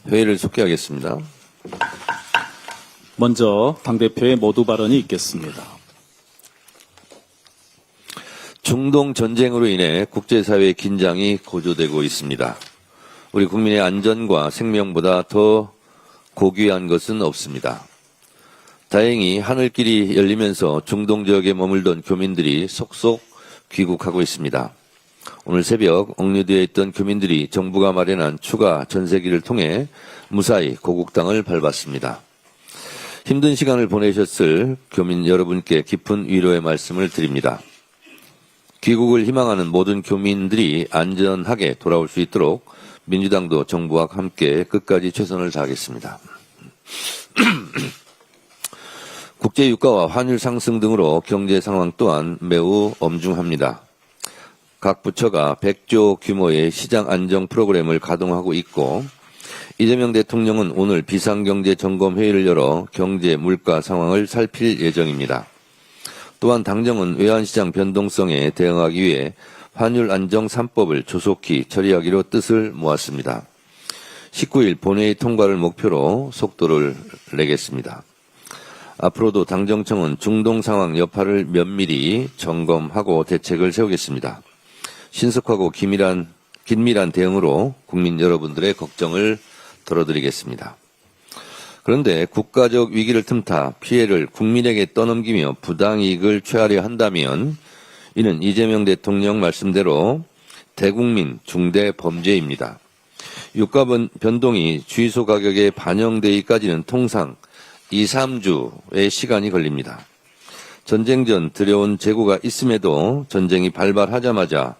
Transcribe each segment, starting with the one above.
회의를 속개하겠습니다. 먼저 당대표의 모두 발언이 있겠습니다. 중동 전쟁으로 인해 국제사회의 긴장이 고조되고 있습니다. 우리 국민의 안전과 생명보다 더 고귀한 것은 없습니다. 다행히 하늘길이 열리면서 중동 지역에 머물던 교민들이 속속 귀국하고 있습니다. 오늘 새벽 억류되어 있던 교민들이 정부가 마련한 추가 전세기를 통해 무사히 고국 땅을 밟았습니다. 힘든 시간을 보내셨을 교민 여러분께 깊은 위로의 말씀을 드립니다. 귀국을 희망하는 모든 교민들이 안전하게 돌아올 수 있도록 민주당도 정부와 함께 끝까지 최선을 다하겠습니다. 국제 유가와 환율 상승 등으로 경제 상황 또한 매우 엄중합니다. 각 부처가 100조 규모의 시장 안정 프로그램을 가동하고 있고 이재명 대통령은 오늘 비상경제점검회의를 열어 경제 물가 상황을 살필 예정입니다. 또한 당정은 외환시장 변동성에 대응하기 위해 환율 안정 3법을 조속히 처리하기로 뜻을 모았습니다. 19일 본회의 통과를 목표로 속도를 내겠습니다. 앞으로도 당정청은 중동 상황 여파를 면밀히 점검하고 대책을 세우겠습니다. 신속하고 긴밀한 대응으로 국민 여러분들의 걱정을 덜어드리겠습니다. 그런데 국가적 위기를 틈타 피해를 국민에게 떠넘기며 부당이익을 취하려 한다면 이는 이재명 대통령 말씀대로 대국민 중대 범죄입니다. 유가 변동이 주유소 가격에 반영되기까지는 통상 2, 3주의 시간이 걸립니다. 전쟁 전 들여온 재고가 있음에도 전쟁이 발발하자마자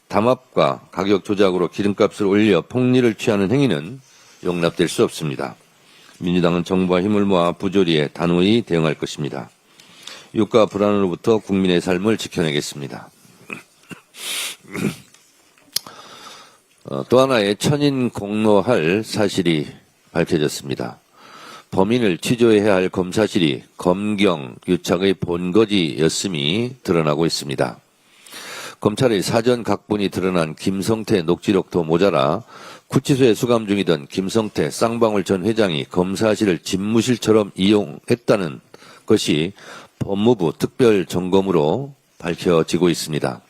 담합과 가격 조작으로 기름값을 올려 폭리를 취하는 행위는 용납될 수 없습니다. 민주당은 정부와 힘을 모아 부조리에 단호히 대응할 것입니다. 유가 불안으로부터 국민의 삶을 지켜내겠습니다. 또 하나의 천인 공로할 사실이 밝혀졌습니다. 범인을 취조해야 할 검사실이 검경 유착의 본거지였음이 드러나고 있습니다. 검찰의 사전 각본이 드러난 김성태 녹취록도 모자라 구치소에 수감 중이던 김성태 쌍방울 전 회장이 검사실을 집무실처럼 이용했다는 것이 법무부 특별점검으로 밝혀지고 있습니다.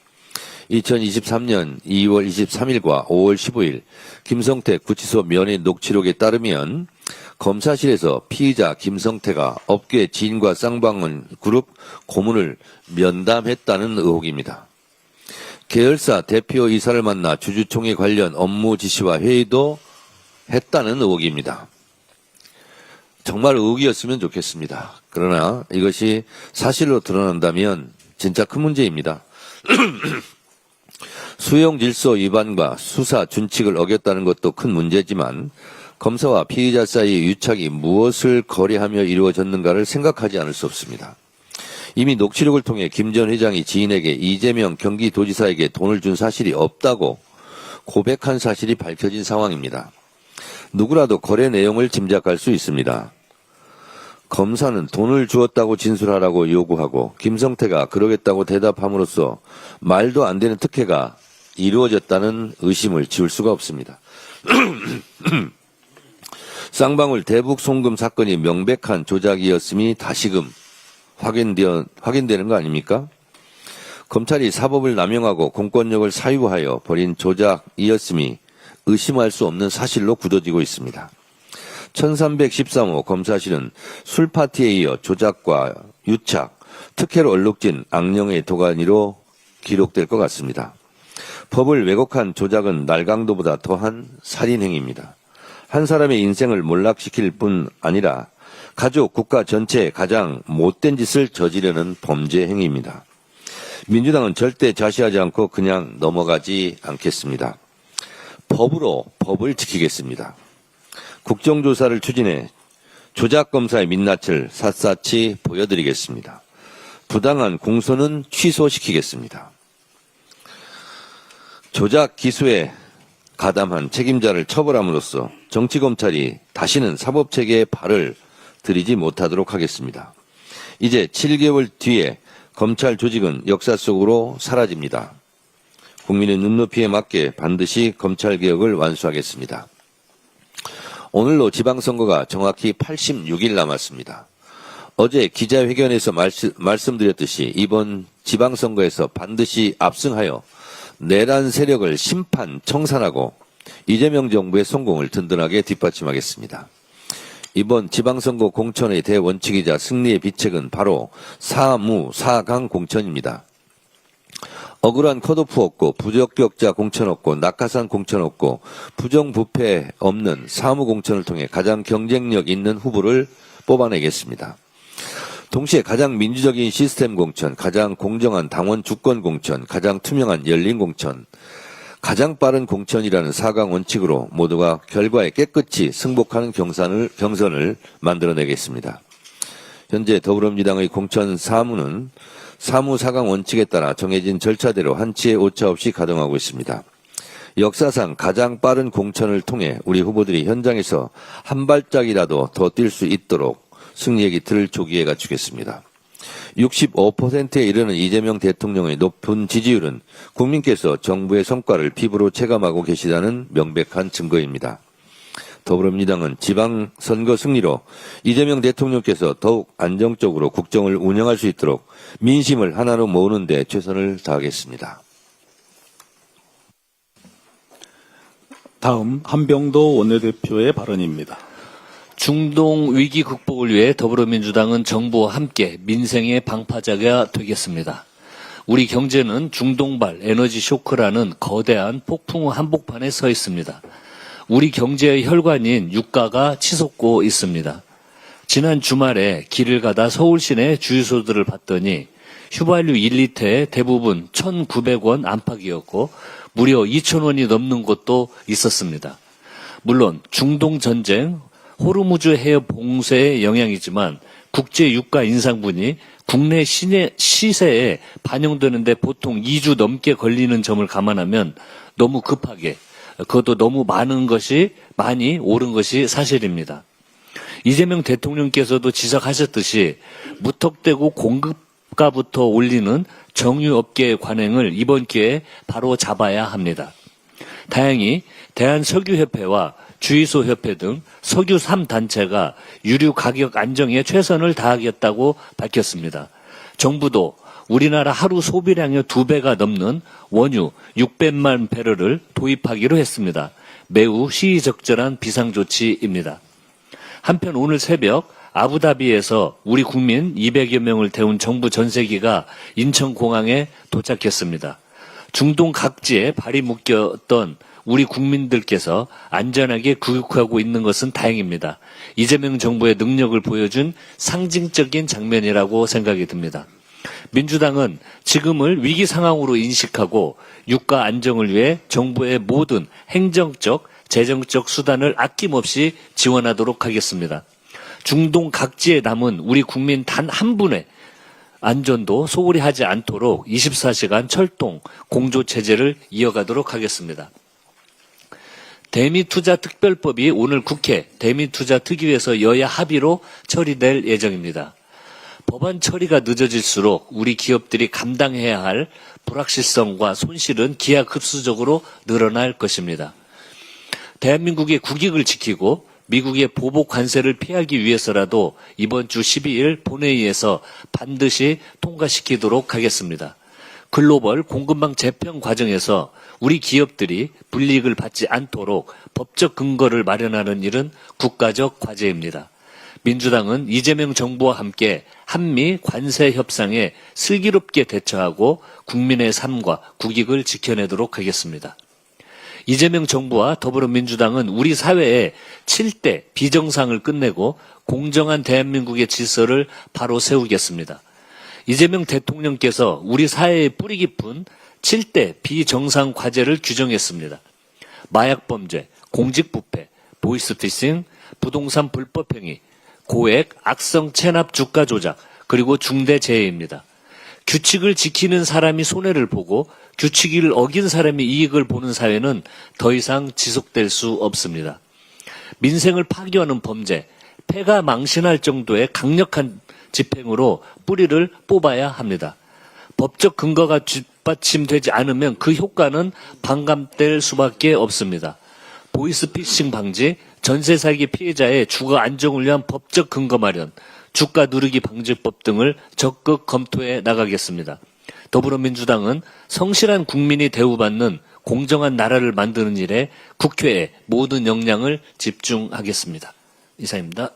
2023년 2월 23일과 5월 15일 김성태 구치소 면회 녹취록에 따르면 검사실에서 피의자 김성태가 업계 지인과 쌍방울 그룹 고문을 면담했다는 의혹입니다. 계열사 대표 이사를 만나 주주총회 관련 업무 지시와 회의도 했다는 의혹입니다. 정말 의혹이었으면 좋겠습니다. 그러나 이것이 사실로 드러난다면 진짜 큰 문제입니다. 수용 질서 위반과 수사 준칙을 어겼다는 것도 큰 문제지만 검사와 피의자 사이의 유착이 무엇을 거래하며 이루어졌는가를 생각하지 않을 수 없습니다. 이미 녹취록을 통해 김 전 회장이 지인에게 이재명 경기도지사에게 돈을 준 사실이 없다고 고백한 사실이 밝혀진 상황입니다. 누구라도 거래 내용을 짐작할 수 있습니다. 검사는 돈을 주었다고 진술하라고 요구하고 김성태가 그러겠다고 대답함으로써 말도 안 되는 특혜가 이루어졌다는 의심을 지울 수가 없습니다. 쌍방울 대북 송금 사건이 명백한 조작이었음이 다시금 확인되는 거 아닙니까? 검찰이 사법을 남용하고 공권력을 사유하여 벌인 조작이었음이 의심할 수 없는 사실로 굳어지고 있습니다. 1313호 검사실은 술파티에 이어 조작과 유착, 특혜로 얼룩진 악령의 도가니로 기록될 것 같습니다. 법을 왜곡한 조작은 날강도보다 더한 살인행위입니다. 한 사람의 인생을 몰락시킬 뿐 아니라 가족, 국가 전체에 가장 못된 짓을 저지르는 범죄 행위입니다. 민주당은 절대 좌시하지 않고 그냥 넘어가지 않겠습니다. 법으로 법을 지키겠습니다. 국정조사를 추진해 조작검사의 민낯을 샅샅이 보여드리겠습니다. 부당한 공소는 취소시키겠습니다. 조작 기소에 가담한 책임자를 처벌함으로써 정치검찰이 다시는 사법체계에 발을 들이지 못하도록 하겠습니다. 이제 7개월 뒤에 검찰 조직은 역사 속으로 사라집니다. 국민의 눈높이에 맞게 반드시 검찰개혁을 완수하겠습니다. 오늘로 지방선거가 정확히 86일 남았습니다. 어제 기자회견에서 말씀드렸듯이 이번 지방선거에서 반드시 압승하여 내란 세력을 심판, 청산하고 이재명 정부의 성공을 든든하게 뒷받침하겠습니다. 이번 지방선거 공천의 대원칙이자 승리의 비책은 바로 사무, 사강 공천입니다. 억울한 컷오프 없고 부적격자 공천 없고 낙하산 공천 없고 부정부패 없는 사무 공천을 통해 가장 경쟁력 있는 후보를 뽑아내겠습니다. 동시에 가장 민주적인 시스템 공천, 가장 공정한 당원 주권 공천, 가장 투명한 열린 공천, 가장 빠른 공천이라는 4강 원칙으로 모두가 결과에 깨끗이 승복하는 경선을 만들어내겠습니다. 현재 더불어민주당의 공천 사무는 사무 4강 원칙에 따라 정해진 절차대로 한치의 오차 없이 가동하고 있습니다. 역사상 가장 빠른 공천을 통해 우리 후보들이 현장에서 한 발짝이라도 더 뛸 수 있도록 승리의 깃을 조기에 갖추겠습니다. 65%에 이르는 이재명 대통령의 높은 지지율은 국민께서 정부의 성과를 피부로 체감하고 계시다는 명백한 증거입니다. 더불어민주당은 지방선거 승리로 이재명 대통령께서 더욱 안정적으로 국정을 운영할 수 있도록 민심을 하나로 모으는 데 최선을 다하겠습니다. 다음 한병도 원내대표의 발언입니다. 중동 위기 극복을 위해 더불어민주당은 정부와 함께 민생의 방파제가 되겠습니다. 우리 경제는 중동발 에너지 쇼크라는 거대한 폭풍 한복판에 서 있습니다. 우리 경제의 혈관인 유가가 치솟고 있습니다. 지난 주말에 길을 가다 서울 시내 주유소들을 봤더니 휘발유 1리터에 대부분 1,900원 안팎이었고 무려 2,000원이 넘는 곳도 있었습니다. 물론 중동 전쟁, 호르무즈 해협 봉쇄의 영향이지만 국제 유가 인상분이 국내 시세에 반영되는데 보통 2주 넘게 걸리는 점을 감안하면 너무 급하게, 그것도 너무 많이 오른 것이 사실입니다. 이재명 대통령께서도 지적하셨듯이 무턱대고 공급가부터 올리는 정유업계의 관행을 이번 기회에 바로 잡아야 합니다. 다행히 대한석유협회와 주유소협회 등 석유 3단체가 유류 가격 안정에 최선을 다하겠다고 밝혔습니다. 정부도 우리나라 하루 소비량의 2배가 넘는 원유 600만 배럴을 도입하기로 했습니다. 매우 시의적절한 비상조치입니다. 한편 오늘 새벽 아부다비에서 우리 국민 200여 명을 태운 정부 전세기가 인천공항에 도착했습니다. 중동 각지에 발이 묶였던 우리 국민들께서 안전하게 귀국하고 있는 것은 다행입니다. 이재명 정부의 능력을 보여준 상징적인 장면이라고 생각이 듭니다. 민주당은 지금을 위기 상황으로 인식하고 유가 안정을 위해 정부의 모든 행정적, 재정적 수단을 아낌없이 지원하도록 하겠습니다. 중동 각지에 남은 우리 국민 단 한 분의 안전도 소홀히 하지 않도록 24시간 철동 공조체제를 이어가도록 하겠습니다. 대미투자특별법이 오늘 국회 대미투자특위에서 여야 합의로 처리될 예정입니다. 법안 처리가 늦어질수록 우리 기업들이 감당해야 할 불확실성과 손실은 기하급수적으로 늘어날 것입니다. 대한민국의 국익을 지키고 미국의 보복 관세를 피하기 위해서라도 이번 주 12일 본회의에서 반드시 통과시키도록 하겠습니다. 글로벌 공급망 재편 과정에서 우리 기업들이 불이익을 받지 않도록 법적 근거를 마련하는 일은 국가적 과제입니다. 민주당은 이재명 정부와 함께 한미 관세 협상에 슬기롭게 대처하고 국민의 삶과 국익을 지켜내도록 하겠습니다. 이재명 정부와 더불어민주당은 우리 사회의 7대 비정상을 끝내고 공정한 대한민국의 질서를 바로 세우겠습니다. 이재명 대통령께서 우리 사회의 뿌리 깊은 7대 비정상 과제를 규정했습니다. 마약범죄, 공직부패, 보이스피싱, 부동산 불법행위, 고액, 악성 체납 주가 조작, 그리고 중대재해입니다. 규칙을 지키는 사람이 손해를 보고 규칙을 어긴 사람이 이익을 보는 사회는 더 이상 지속될 수 없습니다. 민생을 파괴하는 범죄, 폐가 망신할 정도의 강력한 집행으로 뿌리를 뽑아야 합니다. 법적 근거가 뒷받침되지 않으면 그 효과는 반감될 수밖에 없습니다. 보이스피싱 방지, 전세 사기 피해자의 주거 안정을 위한 법적 근거 마련, 주가 누르기 방지법 등을 적극 검토해 나가겠습니다. 더불어민주당은 성실한 국민이 대우받는 공정한 나라를 만드는 일에 국회의 모든 역량을 집중하겠습니다. 이상입니다.